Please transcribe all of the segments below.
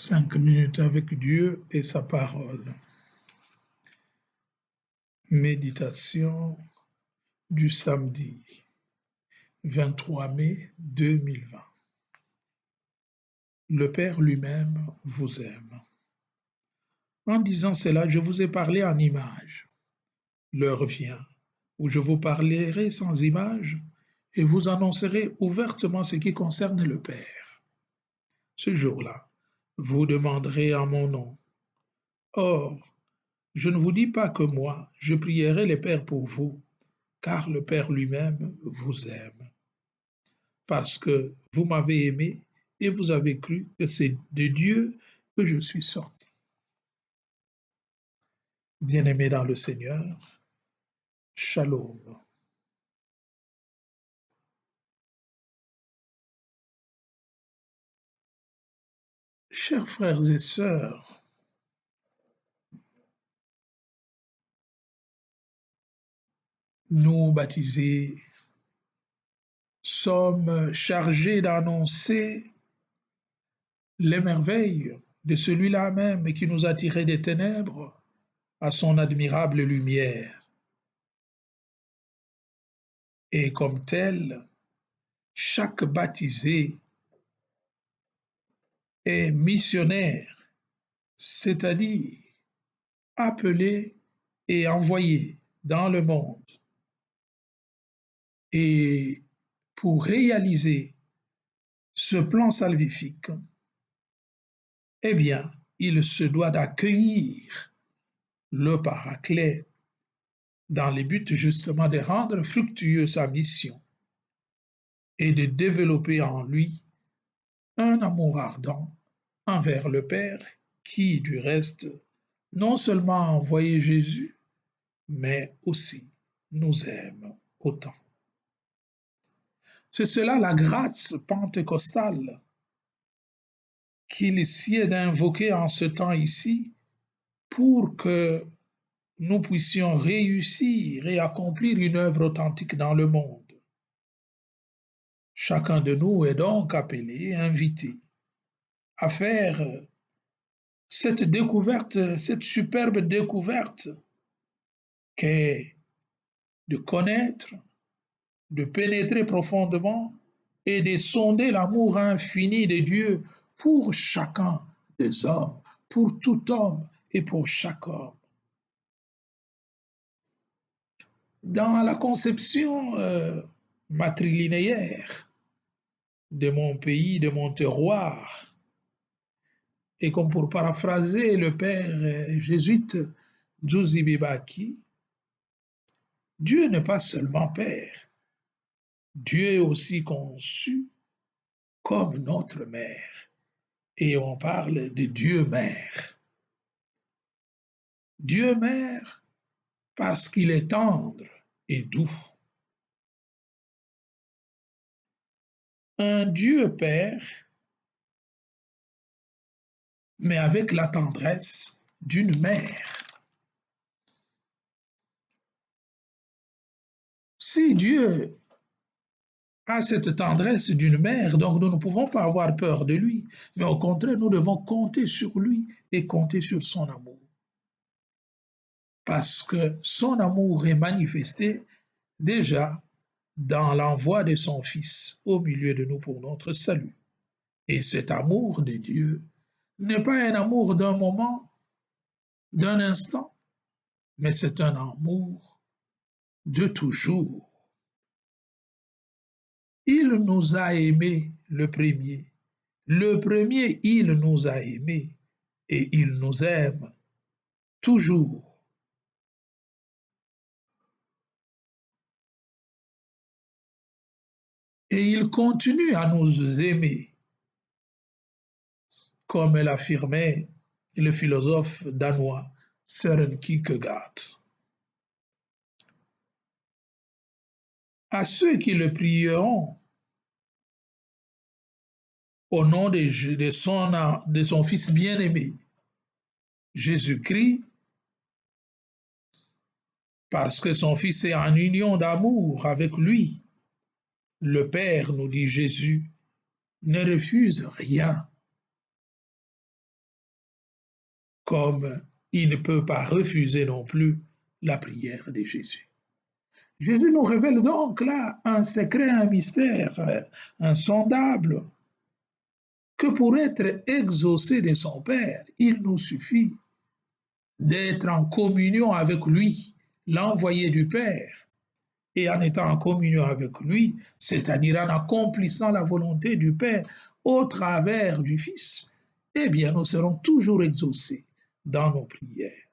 5 minutes avec Dieu et sa parole. Méditation du samedi 23 mai 2020. Le Père lui-même vous aime. En disant cela, je vous ai parlé en images. L'heure vient où je vous parlerai sans images et vous annoncerai ouvertement ce qui concerne le Père. Ce jour-là, vous demanderez en mon nom. Or, je ne vous dis pas que moi, je prierai le Père pour vous, car le Père lui-même vous aime. Parce que vous m'avez aimé et vous avez cru que c'est de Dieu que je suis sorti. Bien-aimés dans le Seigneur, Shalom. Chers frères et sœurs, nous baptisés sommes chargés d'annoncer les merveilles de celui-là même qui nous a tirés des ténèbres à son admirable lumière. Et comme tel, chaque baptisé est missionnaire, c'est-à-dire appelé et envoyé dans le monde. Et pour réaliser ce plan salvifique, eh bien, il se doit d'accueillir le Paraclet dans le but justement de rendre fructueuse sa mission et de développer en lui un amour ardent envers le Père qui, du reste, non seulement a envoyé Jésus, mais aussi nous aime autant. C'est cela la grâce pentecostale qu'il sied d'invoquer en ce temps ici pour que nous puissions réussir et accomplir une œuvre authentique dans le monde. Chacun de nous est donc appelé, invité à faire cette découverte, cette superbe découverte qu'est de connaître, de pénétrer profondément et de sonder l'amour infini de Dieu pour chacun des hommes, pour tout homme et pour chaque homme. Dans la conception matrilinéaire de mon pays, de mon terroir, et comme pour paraphraser le père jésuite Djouzi Bibaki, Dieu n'est pas seulement Père, Dieu est aussi conçu comme notre Mère. Et on parle de Dieu Mère. Dieu Mère parce qu'il est tendre et doux. Un Dieu Père, mais avec la tendresse d'une mère. Si Dieu a cette tendresse d'une mère, donc nous ne pouvons pas avoir peur de lui, mais au contraire, nous devons compter sur lui et compter sur son amour. Parce que son amour est manifesté déjà dans l'envoi de son Fils au milieu de nous pour notre salut. Et cet amour de Dieu n'est pas un amour d'un moment, d'un instant, mais c'est un amour de toujours. Il nous a aimés le premier. Le premier, il nous a aimés et il nous aime toujours. Et il continue à nous aimer, comme l'affirmait le philosophe danois Søren Kierkegaard. À ceux qui le prieront au nom de son Fils bien-aimé, Jésus-Christ, parce que son Fils est en union d'amour avec lui, le Père, nous dit Jésus, ne refuse rien. comme il ne peut pas refuser non plus la prière de Jésus. Jésus nous révèle donc là un secret, un mystère insondable, que pour être exaucé de son Père, il nous suffit d'être en communion avec lui, l'envoyé du Père, et en étant en communion avec lui, c'est-à-dire en accomplissant la volonté du Père au travers du Fils, eh bien, nous serons toujours exaucés dans nos prières.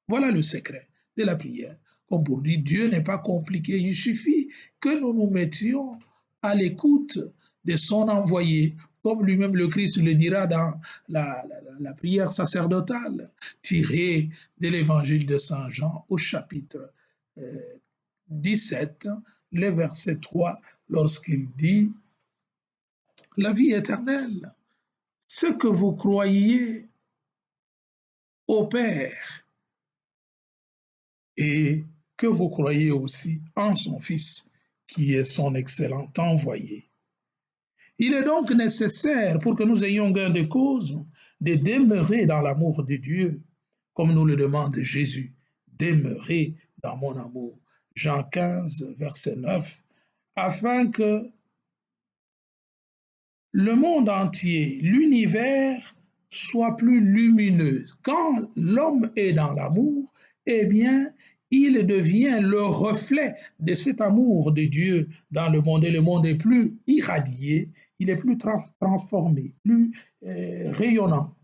Voilà le secret de la prière. Comme pour dire, Dieu n'est pas compliqué, il suffit que nous nous mettions à l'écoute de son envoyé, comme lui-même le Christ le dira dans la prière sacerdotale, tirée de l'évangile de Saint Jean au chapitre 17, le verset 3, lorsqu'il dit la vie éternelle, ce que vous croyez au Père et que vous croyez aussi en son Fils, qui est son excellent envoyé. Il est donc nécessaire, pour que nous ayons gain de cause, de demeurer dans l'amour de Dieu, comme nous le demande Jésus, demeurer dans mon amour. Jean 15, verset 9, afin que le monde entier, l'univers, soit plus lumineux. Quand l'homme est dans l'amour, eh bien, il devient le reflet de cet amour de Dieu dans le monde, et le monde est plus irradié, il est plus transformé, plus rayonnant.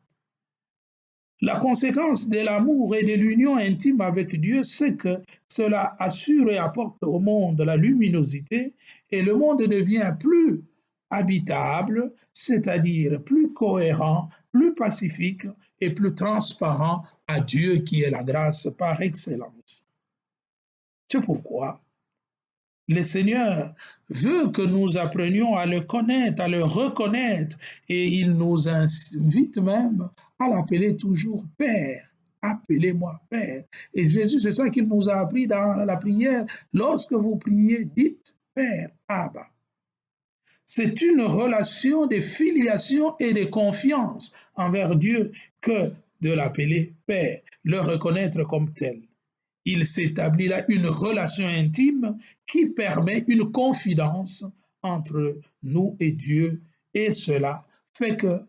La conséquence de l'amour et de l'union intime avec Dieu, c'est que cela assure et apporte au monde la luminosité, et le monde devient plus habitable, c'est-à-dire plus cohérent, plus pacifique et plus transparent à Dieu qui est la grâce par excellence. C'est pourquoi le Seigneur veut que nous apprenions à le connaître, à le reconnaître, et il nous invite même à l'appeler toujours Père. Appelez-moi Père. Et Jésus, c'est ça qu'il nous a appris dans la prière. Lorsque vous priez, dites Père, Abba. C'est une relation de filiation et de confiance envers Dieu que de l'appeler Père, le reconnaître comme tel. Il s'établit là une relation intime qui permet une confidence entre nous et Dieu, et cela fait que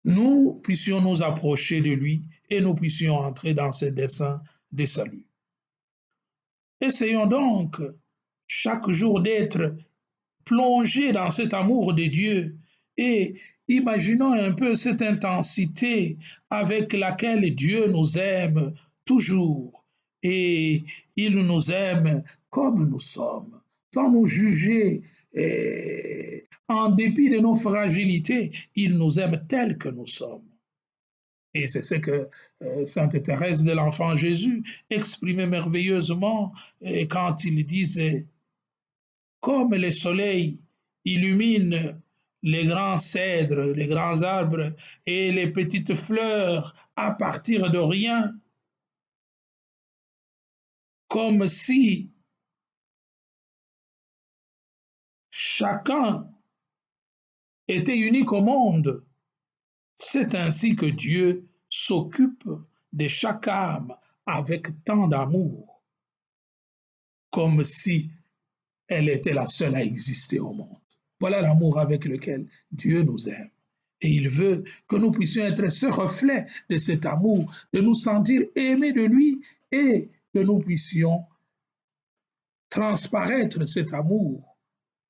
nous puissions nous approcher de lui et nous puissions entrer dans ses desseins de salut. Essayons donc chaque jour d'être plongés dans cet amour de Dieu et imaginons un peu cette intensité avec laquelle Dieu nous aime toujours et il nous aime comme nous sommes, sans nous juger. Et en dépit de nos fragilités, il nous aime tels que nous sommes. Et c'est ce que Sainte Thérèse de l'Enfant Jésus exprimait merveilleusement quand il disait comme le soleil illumine les grands cèdres, les grands arbres et les petites fleurs à partir de rien, comme si chacun était unique au monde. C'est ainsi que Dieu s'occupe de chaque âme avec tant d'amour, comme si elle était la seule à exister au monde. Voilà l'amour avec lequel Dieu nous aime. Et il veut que nous puissions être ce reflet de cet amour, de nous sentir aimés de lui et que nous puissions transparaître cet amour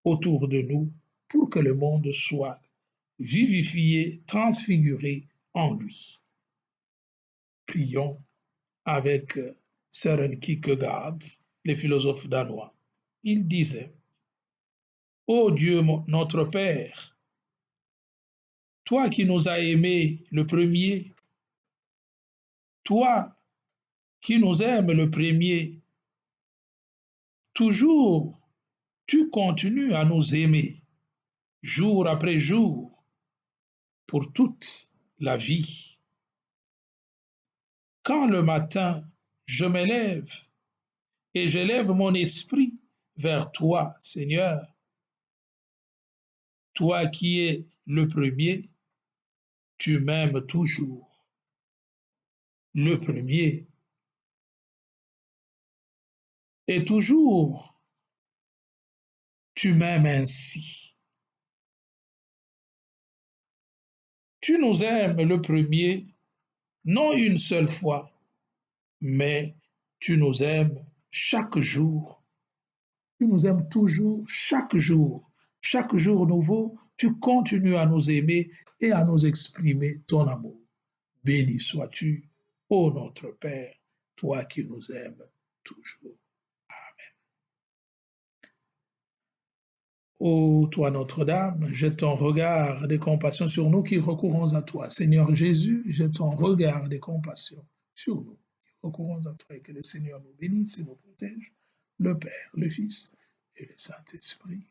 autour de nous pour que le monde soit vivifié, transfiguré en lui. Prions avec Søren Kierkegaard, le philosophe danois. Il disait Ô Dieu, notre Père, toi qui nous as aimés le premier, toi qui nous aimes le premier, toujours tu continues à nous aimer, jour après jour, pour toute la vie. Quand le matin je me lève et j'élève mon esprit vers toi, Seigneur, toi qui es le premier, tu m'aimes toujours. le premier. Et toujours, tu m'aimes ainsi. Tu nous aimes le premier, non une seule fois, mais tu nous aimes chaque jour. Tu nous aimes toujours, chaque jour. Chaque jour nouveau, tu continues à nous aimer et à nous exprimer ton amour. Béni sois-tu, ô notre Père, toi qui nous aimes toujours. Ô toi Notre-Dame, jette ton regard de compassion sur nous qui recourons à toi. Seigneur Jésus, jette ton regard de compassion sur nous qui recourons à toi et que le Seigneur nous bénisse et nous protège, le Père, le Fils et le Saint-Esprit.